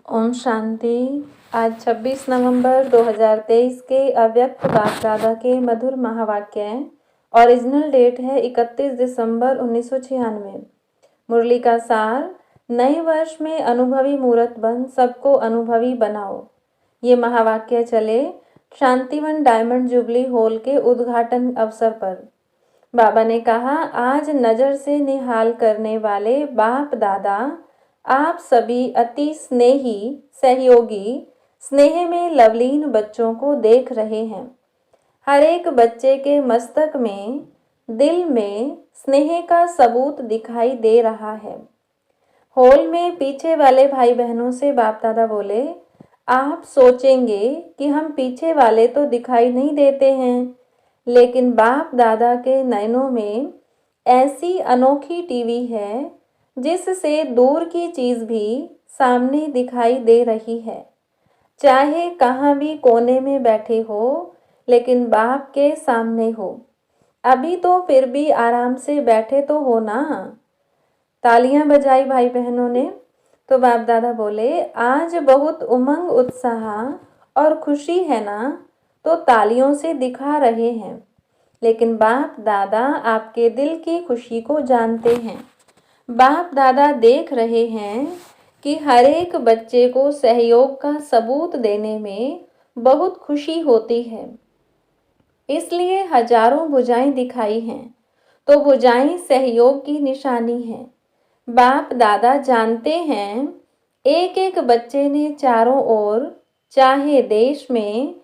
ओम शांति। आज 26 नवंबर 2023 के अव्यक्त बाप दादा के मधुर महावाक्य हैं। ओरिजिनल डेट है 31 दिसंबर 1996। मुरली का सार, नए वर्ष में अनुभवी मूर्त बन सबको अनुभवी बनाओ। ये महावाक्य चले शांतिवन डायमंड जुबली हॉल के उद्घाटन अवसर पर। बाबा ने कहा, आज नज़र से निहाल करने वाले बाप दादा आप सभी अति स्नेही सहयोगी स्नेह में लवलीन बच्चों को देख रहे हैं। हर एक बच्चे के मस्तक में, दिल में स्नेह का सबूत दिखाई दे रहा है। हॉल में पीछे वाले भाई बहनों से बाप दादा बोले, आप सोचेंगे कि हम पीछे वाले तो दिखाई नहीं देते हैं, लेकिन बाप दादा के नयनों में ऐसी अनोखी टीवी है जिससे दूर की चीज़ भी सामने दिखाई दे रही है। चाहे कहाँ भी कोने में बैठे हो, लेकिन बाप के सामने हो। अभी तो फिर भी आराम से बैठे तो हो ना। तालियां बजाई भाई बहनों ने। तो बाप दादा बोले, आज बहुत उमंग उत्साह और खुशी है ना, तो तालियों से दिखा रहे हैं, लेकिन बाप दादा आपके दिल की खुशी को जानते हैं। बाप दादा देख रहे हैं कि हर एक बच्चे को सहयोग का सबूत देने में बहुत खुशी होती है, इसलिए हजारों भुजाएं दिखाई हैं, तो भुजाएं सहयोग की निशानी है। बाप दादा जानते हैं एक एक बच्चे ने चारों ओर, चाहे देश में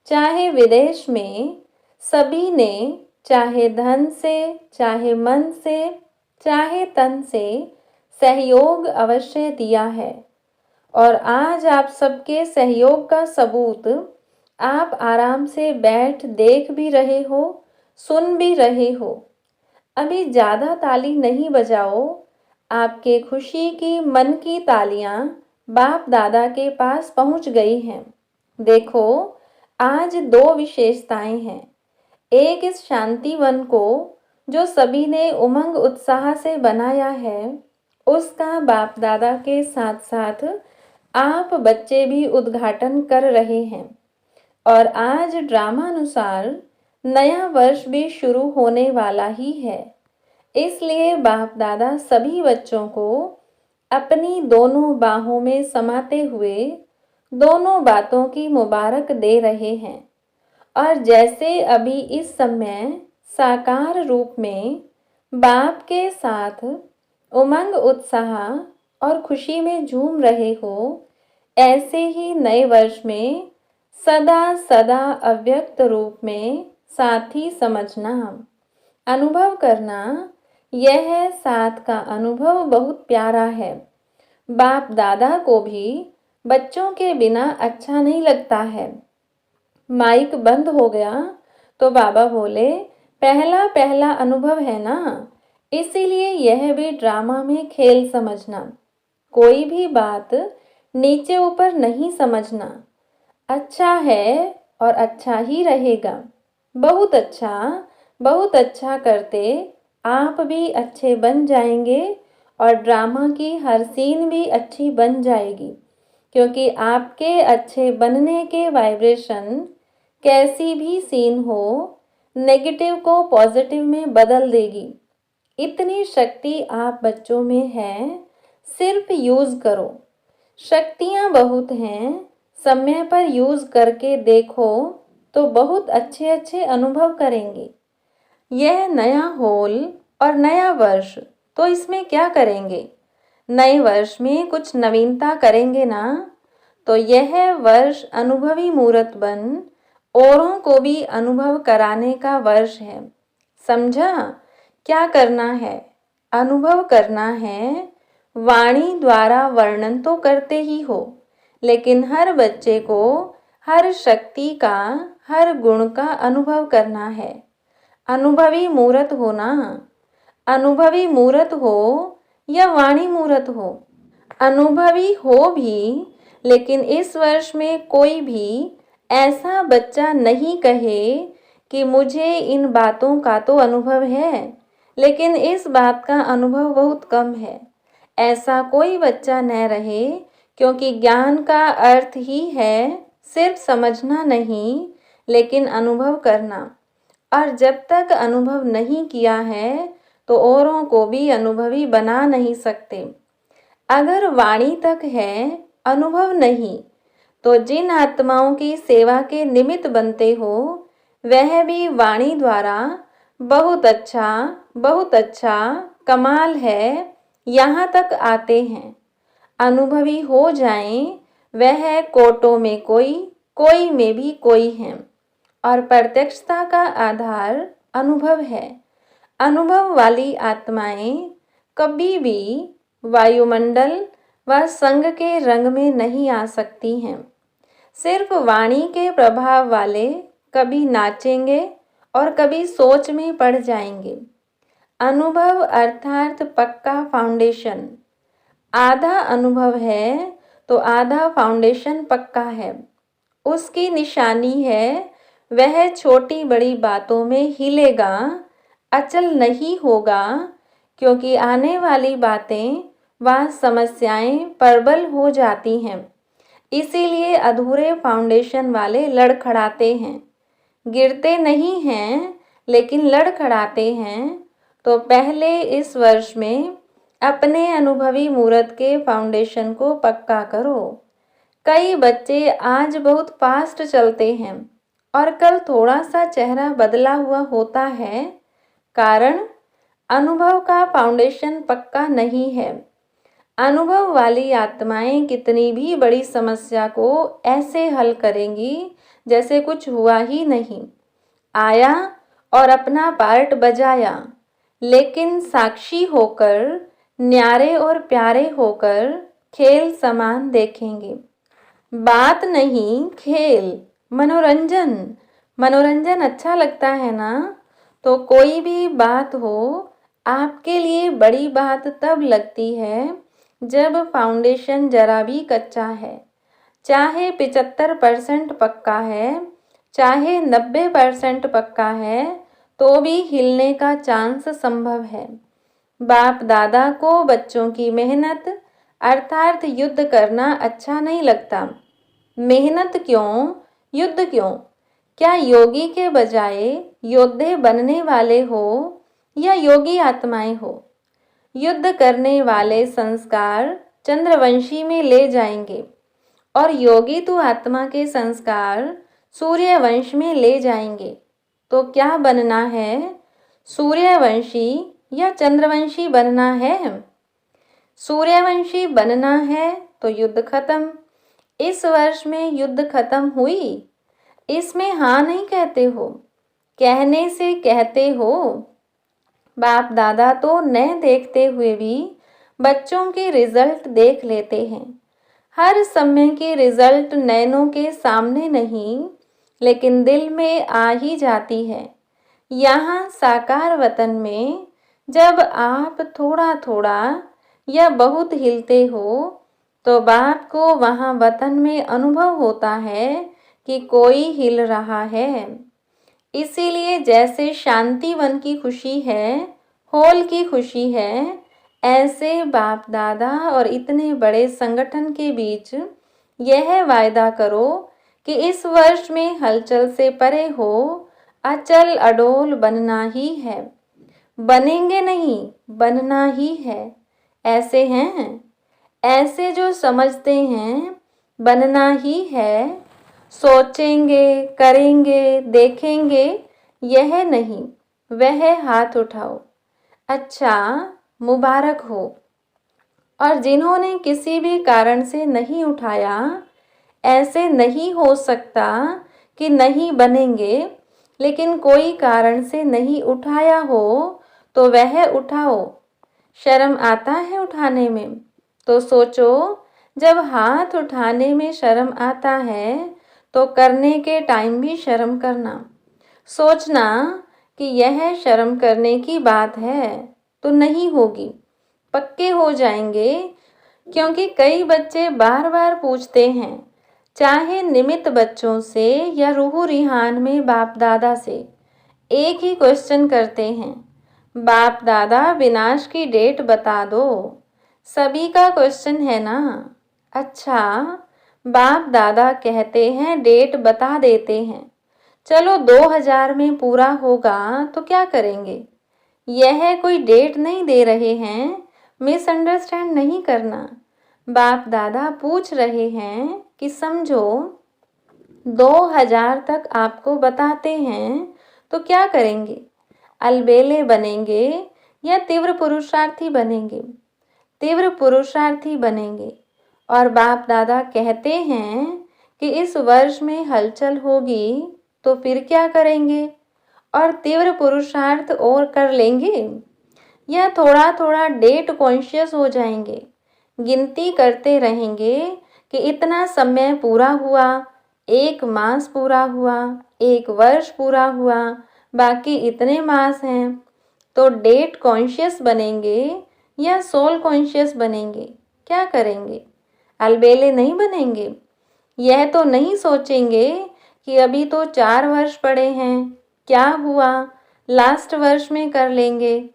चाहे विदेश में, सभी ने चाहे धन से चाहे मन से चाहे तन से सहयोग अवश्य दिया है। और आज आप सबके सहयोग का सबूत आप आराम से बैठ देख भी रहे हो, सुन भी रहे हो। अभी ज़्यादा ताली नहीं बजाओ, आपके खुशी की मन की तालियां बाप दादा के पास पहुंच गई हैं। देखो, आज दो विशेषताएं हैं। एक, इस शांतिवन को जो सभी ने उमंग उत्साह से बनाया है, उसका बाप दादा के साथ साथ आप बच्चे भी उद्घाटन कर रहे हैं। और आज ड्रामानुसार नया वर्ष भी शुरू होने वाला ही है, इसलिए बाप दादा सभी बच्चों को अपनी दोनों बाहों में समाते हुए दोनों बातों की मुबारक दे रहे हैं। और जैसे अभी इस समय साकार रूप में बाप के साथ उमंग उत्साह और खुशी में झूम रहे हो, ऐसे ही नए वर्ष में सदा सदा अव्यक्त रूप में साथी समझना, अनुभव करना। यह साथ का अनुभव बहुत प्यारा है। बाप दादा को भी बच्चों के बिना अच्छा नहीं लगता है। माइक बंद हो गया तो बाबा बोले, पहला पहला अनुभव है ना, इसीलिए यह भी ड्रामा में खेल समझना। कोई भी बात नीचे ऊपर नहीं समझना। अच्छा है और अच्छा ही रहेगा। बहुत अच्छा करते आप भी अच्छे बन जाएंगे और ड्रामा की हर सीन भी अच्छी बन जाएगी, क्योंकि आपके अच्छे बनने के वाइब्रेशन कैसी भी सीन हो, नेगेटिव को पॉजिटिव में बदल देगी। इतनी शक्ति आप बच्चों में है, सिर्फ यूज़ करो। शक्तियाँ बहुत हैं, समय पर यूज़ करके देखो तो बहुत अच्छे अच्छे अनुभव करेंगे। यह नया हॉल और नया वर्ष, तो इसमें क्या करेंगे? नए वर्ष में कुछ नवीनता करेंगे ना। तो यह वर्ष अनुभवी मूर्त बन औरों को भी अनुभव कराने का वर्ष है। समझा? क्या करना है? अनुभव करना है। वाणी द्वारा वर्णन तो करते ही हो, लेकिन हर बच्चे को हर शक्ति का, हर गुण का अनुभव करना है। अनुभवी मूर्त हो ना। अनुभवी मूर्त हो या वाणी मूर्त हो, अनुभवी हो भी, लेकिन इस वर्ष में कोई भी ऐसा बच्चा नहीं कहे कि मुझे इन बातों का तो अनुभव है, लेकिन इस बात का अनुभव बहुत कम है। ऐसा कोई बच्चा न रहे, क्योंकि ज्ञान का अर्थ ही है सिर्फ समझना नहीं, लेकिन अनुभव करना। और जब तक अनुभव नहीं किया है तो औरों को भी अनुभवी बना नहीं सकते। अगर वाणी तक है, अनुभव नहीं, तो जिन आत्माओं की सेवा के निमित्त बनते हो, वह भी वाणी द्वारा बहुत अच्छा, कमाल है, यहाँ तक आते हैं। अनुभवी हो जाएं, वह कोटों में कोई में भी कोई है। और प्रत्यक्षता का आधार अनुभव है। अनुभव वाली आत्माएं कभी भी वायुमंडल व संग के रंग में नहीं आ सकती हैं। सिर्फ वाणी के प्रभाव वाले कभी नाचेंगे और कभी सोच में पड़ जाएंगे। अनुभव अर्थात पक्का फाउंडेशन। आधा अनुभव है तो आधा फाउंडेशन पक्का है। उसकी निशानी है वह छोटी बड़ी बातों में हिलेगा, अचल नहीं होगा, क्योंकि आने वाली बातें व समस्याएं प्रबल हो जाती हैं। इसीलिए अधूरे फाउंडेशन वाले लड़खड़ाते हैं। गिरते नहीं हैं, लेकिन लड़खड़ाते हैं। तो पहले इस वर्ष में अपने अनुभवी मूर्त के फाउंडेशन को पक्का करो। कई बच्चे आज बहुत फास्ट चलते हैं और कल थोड़ा सा चेहरा बदला हुआ होता है। कारण अनुभव का फाउंडेशन पक्का नहीं है। अनुभव वाली आत्माएं कितनी भी बड़ी समस्या को ऐसे हल करेंगी जैसे कुछ हुआ ही नहीं। आया और अपना पार्ट बजाया, लेकिन साक्षी होकर, न्यारे और प्यारे होकर खेल समान देखेंगे। बात नहीं, खेल, मनोरंजन। मनोरंजन अच्छा लगता है ना? तो कोई भी बात हो, आपके लिए बड़ी बात तब लगती है जब फाउंडेशन जरा भी कच्चा है। चाहे 75% पक्का है, चाहे 90% पक्का है, तो भी हिलने का चांस संभव है। बाप दादा को बच्चों की मेहनत अर्थात युद्ध करना अच्छा नहीं लगता। मेहनत क्यों, युद्ध क्यों? क्या योगी के बजाय योद्धे बनने वाले हो या योगी आत्माएं हो? युद्ध करने वाले संस्कार चंद्रवंशी में ले जाएंगे और योगी तो आत्मा के संस्कार सूर्यवंश में ले जाएंगे। तो क्या बनना है, सूर्यवंशी या चंद्रवंशी बनना है? सूर्यवंशी बनना है तो युद्ध खत्म। इस वर्ष में युद्ध खत्म हुई, इसमें हाँ नहीं कहते हो, कहने से कहते हो। बाप दादा तो न देखते हुए भी बच्चों के रिजल्ट देख लेते हैं। हर समय के रिजल्ट नैनों के सामने नहीं, लेकिन दिल में आ ही जाती है। यहाँ साकार वतन में जब आप थोड़ा थोड़ा या बहुत हिलते हो, तो बाप को वहाँ वतन में अनुभव होता है कि कोई हिल रहा है। इसीलिए जैसे शांति वन की खुशी है, होल की खुशी है, ऐसे बाप दादा और इतने बड़े संगठन के बीच यह वायदा करो कि इस वर्ष में हलचल से परे हो, अचल अडोल बनना ही है। बनेंगे नहीं, बनना ही है। ऐसे हैं, ऐसे जो समझते हैं बनना ही है, सोचेंगे, करेंगे, देखेंगे, यह नहीं, वह हाथ उठाओ। अच्छा, मुबारक हो। और जिन्होंने किसी भी कारण से नहीं उठाया, ऐसे नहीं हो सकता कि नहीं बनेंगे, लेकिन कोई कारण से नहीं उठाया हो तो वह उठाओ। शर्म आता है उठाने में, तो सोचो जब हाथ उठाने में शर्म आता है तो करने के टाइम भी शर्म करना। सोचना कि यह शर्म करने की बात है तो नहीं होगी, पक्के हो जाएंगे। क्योंकि कई बच्चे बार बार पूछते हैं, चाहे निमित्त बच्चों से या रूह रिहान में बाप दादा से, एक ही क्वेश्चन करते हैं, बाप दादा विनाश की डेट बता दो। सभी का क्वेश्चन है ना? अच्छा, बाप दादा कहते हैं डेट बता देते हैं। चलो 2000 में पूरा होगा तो क्या करेंगे? यह कोई डेट नहीं दे रहे हैं, मिसअंडरस्टैंड नहीं करना। बाप दादा पूछ रहे हैं कि समझो 2000 तक आपको बताते हैं तो क्या करेंगे? अलबेले बनेंगे या तीव्र पुरुषार्थी बनेंगे? तीव्र पुरुषार्थी बनेंगे। और बाप दादा कहते हैं कि इस वर्ष में हलचल होगी तो फिर क्या करेंगे? और तीव्र पुरुषार्थ और कर लेंगे या थोड़ा थोड़ा डेट कॉन्शियस हो जाएंगे, गिनती करते रहेंगे कि इतना समय पूरा हुआ, 1 मास पूरा हुआ, 1 वर्ष पूरा हुआ, बाकी इतने मास हैं। तो डेट कॉन्शियस बनेंगे या सोल कॉन्शियस बनेंगे? क्या करेंगे? अलबेले नहीं बनेंगे। यह तो नहीं सोचेंगे कि अभी तो 4 वर्ष पड़े हैं, क्या हुआ, लास्ट वर्ष में कर लेंगे।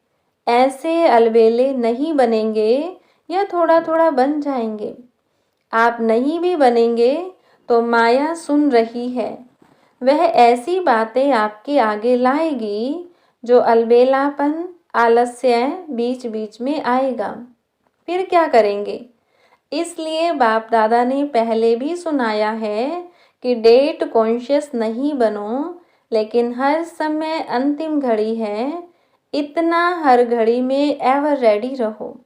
ऐसे अलबेले नहीं बनेंगे या थोड़ा थोड़ा बन जाएंगे। आप नहीं भी बनेंगे तो माया सुन रही है, वह ऐसी बातें आपके आगे लाएगी जो अलबेलापन, आलस्य बीच बीच में आएगा। फिर क्या करेंगे? इसलिए बाप दादा ने पहले भी सुनाया है कि डेट कॉन्शियस नहीं बनो, लेकिन हर समय अंतिम घड़ी है, इतना हर घड़ी में एवर रेडी रहो।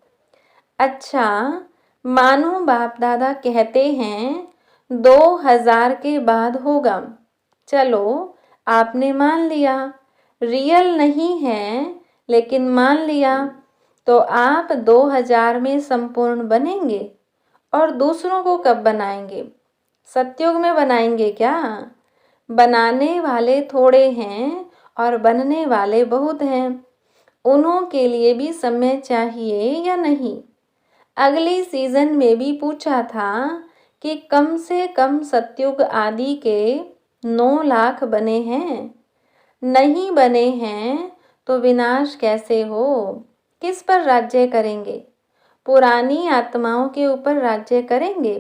अच्छा, मानो बाप दादा कहते हैं 2000 के बाद होगा। चलो, आपने मान लिया, रियल नहीं है लेकिन मान लिया, तो आप 2000 में संपूर्ण बनेंगे। और दूसरों को कब बनाएंगे? सतयुग में बनाएंगे क्या? बनाने वाले थोड़े हैं और बनने वाले बहुत हैं। उन्हों के लिए भी समय चाहिए या नहीं? अगली सीजन में भी पूछा था कि कम से कम सतयुग आदि के 9 लाख बने हैं। नहीं बने हैं तो विनाश कैसे हो? किस पर राज्य करेंगे? पुरानी आत्माओं के ऊपर राज्य करेंगे।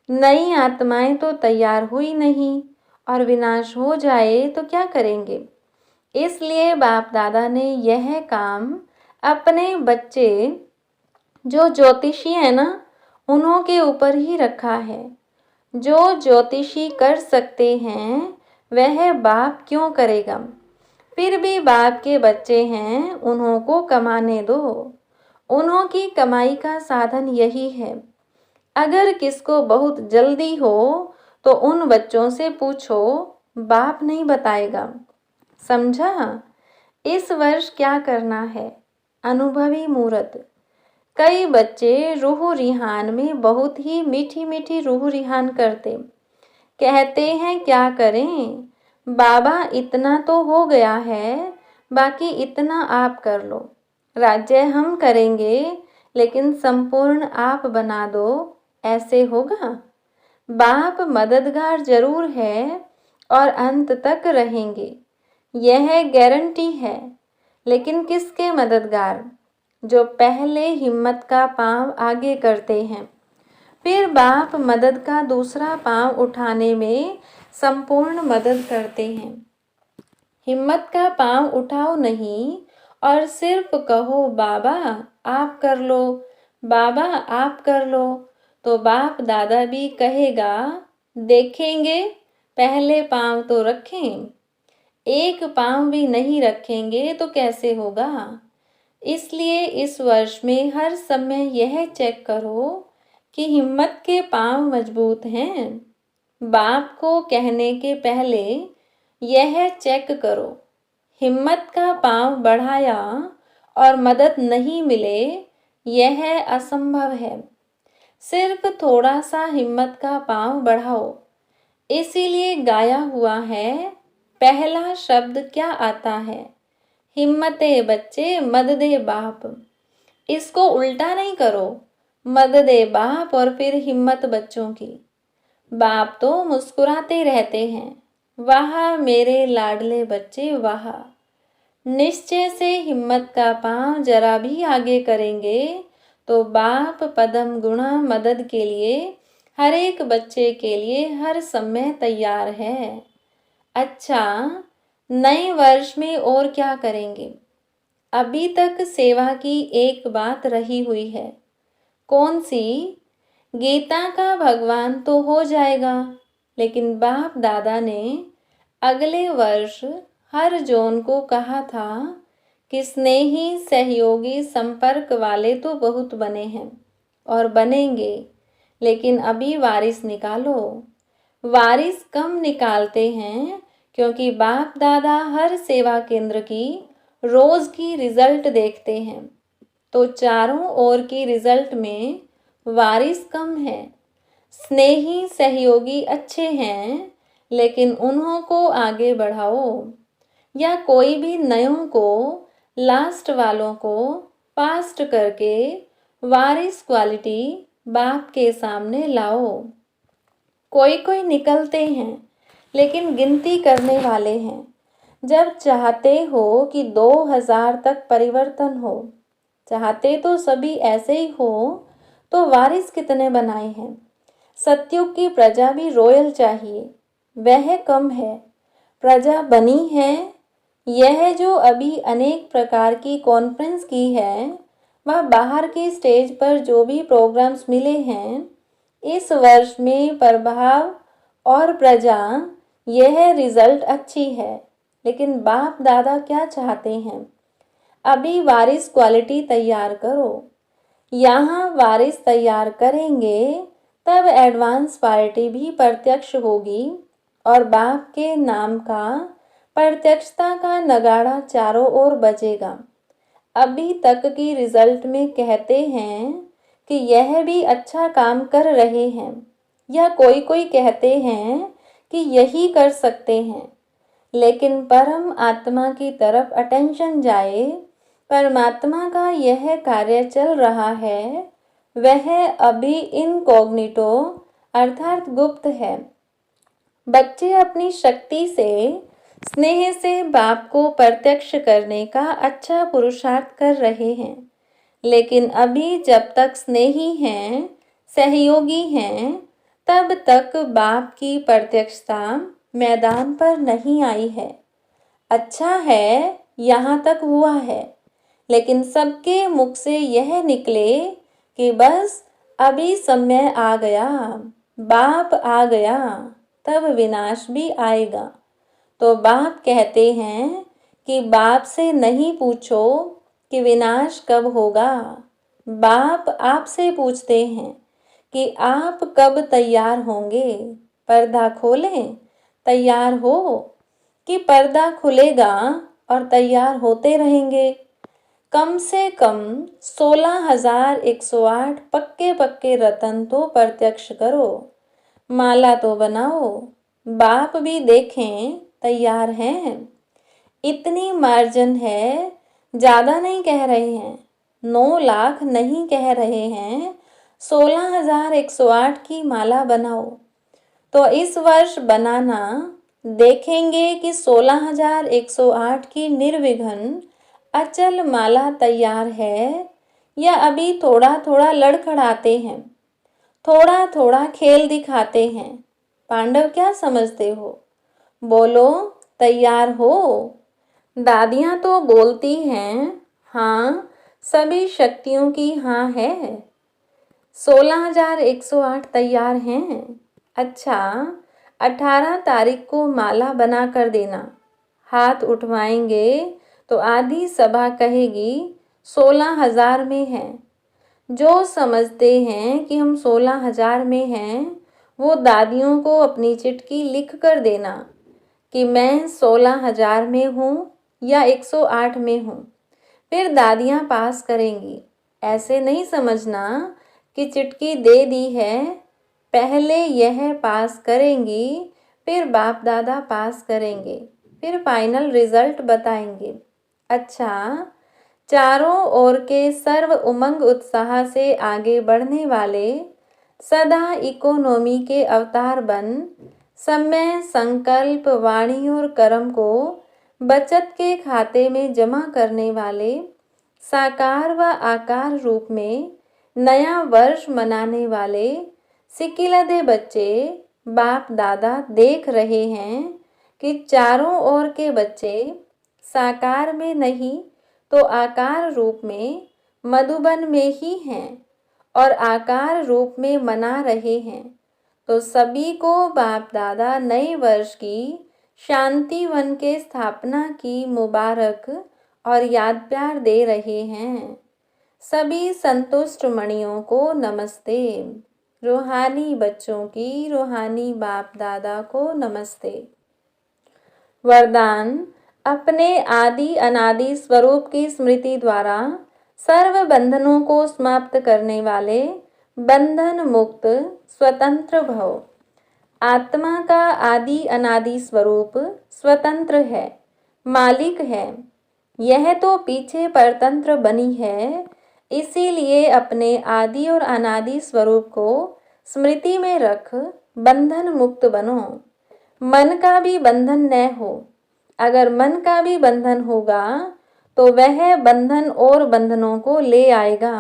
नई आत्माएं तो तैयार हुई नहीं और विनाश हो जाए तो क्या करेंगे? इसलिए बाप दादा ने यह काम अपने बच्चे जो ज्योतिषी है ना, उन्हों के ऊपर ही रखा है। जो ज्योतिषी कर सकते हैं वह बाप क्यों करेगा? फिर भी बाप के बच्चे हैं, उन्हों को कमाने दो। उन्हों की कमाई का साधन यही है। अगर किसको बहुत जल्दी हो तो उन बच्चों से पूछो, बाप नहीं बताएगा। समझा? इस वर्ष क्या करना है? अनुभवी मूर्त। कई बच्चे रूह रिहान में बहुत ही मीठी मीठी रूह रिहान करते, कहते हैं क्या करें बाबा, इतना तो हो गया है, बाकी इतना आप कर लो। राज्य हम करेंगे लेकिन संपूर्ण आप बना दो, ऐसे होगा? बाप मददगार जरूर है और अंत तक रहेंगे, यह गारंटी है। लेकिन किसके मददगार? जो पहले हिम्मत का पांव आगे करते हैं, फिर बाप मदद का दूसरा पांव उठाने में संपूर्ण मदद करते हैं। हिम्मत का पांव उठाओ नहीं और सिर्फ कहो बाबा आप कर लो, बाबा आप कर लो, तो बाप दादा भी कहेगा देखेंगे, पहले पांव तो रखें। एक पांव भी नहीं रखेंगे तो कैसे होगा? इसलिए इस वर्ष में हर समय यह चेक करो कि हिम्मत के पांव मजबूत हैं। बाप को कहने के पहले यह चेक करो, हिम्मत का पांव बढ़ाया और मदद नहीं मिले, यह असंभव है। सिर्फ थोड़ा सा हिम्मत का पांव बढ़ाओ। इसीलिए गाया हुआ है, पहला शब्द क्या आता है? हिम्मते बच्चे मद दे बाप। इसको उल्टा नहीं करो, मद दे बाप और फिर हिम्मत बच्चों की। बाप तो मुस्कुराते रहते हैं, वाह मेरे लाडले बच्चे वाह। निश्चय से हिम्मत का पांव जरा भी आगे करेंगे तो बाप पदम गुणा मदद के लिए हर एक बच्चे के लिए हर समय तैयार है। अच्छा, नए वर्ष में और क्या करेंगे? अभी तक सेवा की एक बात रही हुई है। कौन सी? गीता का भगवान तो हो जाएगा, लेकिन बाप दादा ने अगले वर्ष हर जॉन को कहा था कि स्नेही सहयोगी संपर्क वाले तो बहुत बने हैं और बनेंगे, लेकिन अभी वारिस निकालो। वारिस कम निकालते हैं क्योंकि बाप दादा हर सेवा केंद्र की रोज की रिजल्ट देखते हैं, तो चारों ओर की रिजल्ट में वारिस कम है। स्नेही सहयोगी अच्छे हैं, लेकिन उन्हों को आगे बढ़ाओ, या कोई भी नयों को लास्ट वालों को पास्ट करके वारिस क्वालिटी बाप के सामने लाओ। कोई कोई निकलते हैं, लेकिन गिनती करने वाले हैं। जब चाहते हो कि 2000 तक परिवर्तन हो, चाहते तो सभी ऐसे ही हो, तो वारिस कितने बनाए हैं? सतयुग की प्रजा भी रॉयल चाहिए, वह कम है। प्रजा बनी है, यह जो अभी अनेक प्रकार की कॉन्फ्रेंस की है, वह बाहर के स्टेज पर जो भी प्रोग्राम्स मिले हैं, इस वर्ष में प्रभाव और प्रजा, यह रिजल्ट अच्छी है। लेकिन बाप दादा क्या चाहते हैं? अभी वारिस क्वालिटी तैयार करो। यहाँ वारिस तैयार करेंगे तब एडवांस पार्टी भी प्रत्यक्ष होगी और बाप के नाम का प्रत्यक्षता का नगाड़ा चारों ओर बजेगा। अभी तक की रिजल्ट में कहते हैं कि यह भी अच्छा काम कर रहे हैं, या कोई कोई कहते हैं कि यही कर सकते हैं, लेकिन परम आत्मा की तरफ अटेंशन जाए, परमात्मा का यह कार्य चल रहा है, वह अभी इनकॉग्निटो अर्थात गुप्त है। बच्चे अपनी शक्ति से, स्नेह से बाप को प्रत्यक्ष करने का अच्छा पुरुषार्थ कर रहे हैं, लेकिन अभी जब तक स्नेही हैं, सहयोगी हैं, तब तक बाप की प्रत्यक्षता मैदान पर नहीं आई है। अच्छा है, यहाँ तक हुआ है, लेकिन सबके मुख से यह निकले कि बस अभी समय आ गया, बाप आ गया, तब विनाश भी आएगा। तो बाप कहते हैं कि बाप से नहीं पूछो कि विनाश कब होगा। बाप आपसे पूछते हैं कि आप कब तैयार होंगे। पर्दा खोलें, तैयार हो, कि पर्दा खुलेगा और तैयार होते रहेंगे। कम से कम 16,108 पक्के पक्के रतन तो प्रत्यक्ष करो, माला तो बनाओ, बाप भी देखें तैयार हैं। इतनी मार्जिन है, ज़्यादा नहीं कह रहे हैं, 9 लाख नहीं कह रहे हैं, 16,108 की माला बनाओ। तो इस वर्ष बनाना, देखेंगे कि 16,108 की निर्विघ्न अचल माला तैयार है, या अभी थोड़ा थोड़ा लड़खड़ाते हैं, थोड़ा थोड़ा खेल दिखाते हैं। पांडव क्या समझते हो? बोलो, तैयार हो? दादियाँ तो बोलती हैं, हाँ, सभी शक्तियों की हाँ है। 16,108 तैयार हैं। अच्छा, 18 तारीख को माला बना कर देना। हाथ उठवाएंगे तो आधी सभा कहेगी 16,000 में है। जो समझते हैं कि हम 16,000 में हैं, वो दादियों को अपनी चिट्ठी लिख कर देना कि मैं 16,000 में हूँ या 108 में हूँ। फिर दादियाँ पास करेंगी। ऐसे नहीं समझना कि चिट्ठी दे दी है, पहले यह पास करेंगी, फिर बाप दादा पास करेंगे, फिर फाइनल रिजल्ट बताएंगे। अच्छा, चारों ओर के सर्व उमंग उत्साह से आगे बढ़ने वाले, सदा इकोनॉमी के अवतार बन, समय, संकल्प, वाणी और कर्म को बचत के खाते में जमा करने वाले, साकार व आकार रूप में नया वर्ष मनाने वाले सिकिलदे बच्चे बाप दादा देख रहे हैं कि चारों ओर के बच्चे साकार में नहीं तो आकार रूप में मधुबन में ही हैं और आकार रूप में मना रहे हैं। तो सभी को बाप दादा नए वर्ष की शांति वन के स्थापना की मुबारक और याद प्यार दे रहे हैं। सभी संतुष्ट मणियों को नमस्ते। रूहानी बच्चों की रूहानी बाप दादा को नमस्ते। वरदान। अपने आदि अनादि स्वरूप की स्मृति द्वारा सर्व बंधनों को समाप्त करने वाले बंधन मुक्त स्वतंत्र भव। आत्मा का आदि अनादि स्वरूप स्वतंत्र है, मालिक है। यह तो पीछे परतंत्र बनी है, इसीलिए अपने आदि और अनादि स्वरूप को स्मृति में रख बंधन मुक्त बनो। मन का भी बंधन न हो। अगर मन का भी बंधन होगा तो वह बंधन और बंधनों को ले आएगा।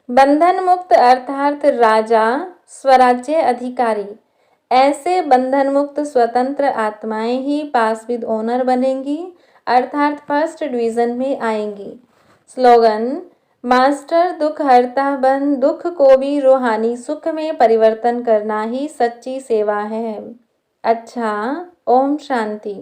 बंधन मुक्त अर्थात राजा, स्वराज्य अधिकारी। ऐसे बंधन मुक्त स्वतंत्र आत्माएं ही पास विद ऑनर बनेंगी अर्थात फर्स्ट डिवीजन में आएंगी। स्लोगन। मास्टर दुख हरता बन, दुख को भी रूहानी सुख में परिवर्तन करना ही सच्ची सेवा है। अच्छा, ओम शांति।